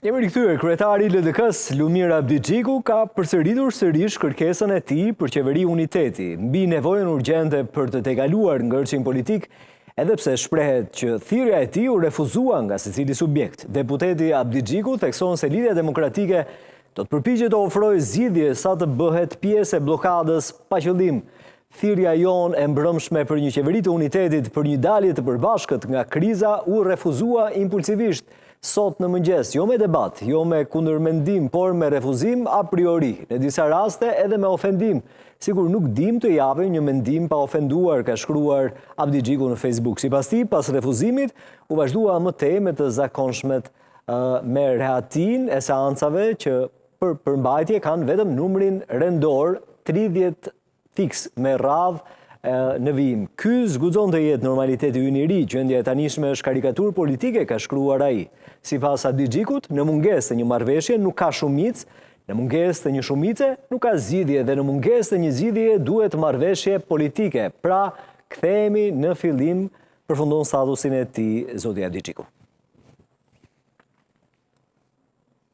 Jemi rikthyer, kryetari i LDK-s Lumir Abdigjiku ka përsëritur sërish kërkesën e tij për qeveri uniteti, mbi nevojën urgjente për të tejkaluar ngërçin politik, edhe pse shprehet që thirrja e tij u refuzua nga secili subjekt. Deputeti Abdigjiku thekson se Lidhja Demokratike do të përpiqet të ofrojë zgjidhje sa të bëhet pjesë e bllokadës pa qëllim. Thirrja jonë e mbrëmshme për një qeveri të unitetit për një dalje të përbashkët nga kriza u refuzua impulsivisht. Sot në mëngjes, jo me debat, jo me kundërmendim, por me refuzim a priori, në disa raste edhe me ofendim. Sigur nuk dim të japim një mendim pa ofenduar, ka shkruar Abdigjiku në Facebook. Sipas tij, pas refuzimit, u vazhdua më tej me të zakonshmet me rehatin e seancave që për përmbajtje kanë vetëm numrin rendor 30 fiks me radhë në vijim. Ky zguxon të jetë normaliteti ynë i ri, gjendja e tanishme është karikaturë politike, ka shkruar ai. Sipas Abdigjikut, në mungesë të një marrëveshje nuk ka shumicë, në mungesë të një shumice nuk ka zgjidhje dhe në mungesë të një zgjidhje duhet marrëveshje politike. Pra, kthehemi në fillim, përfundon statusin e tij zoti Abdigjiku.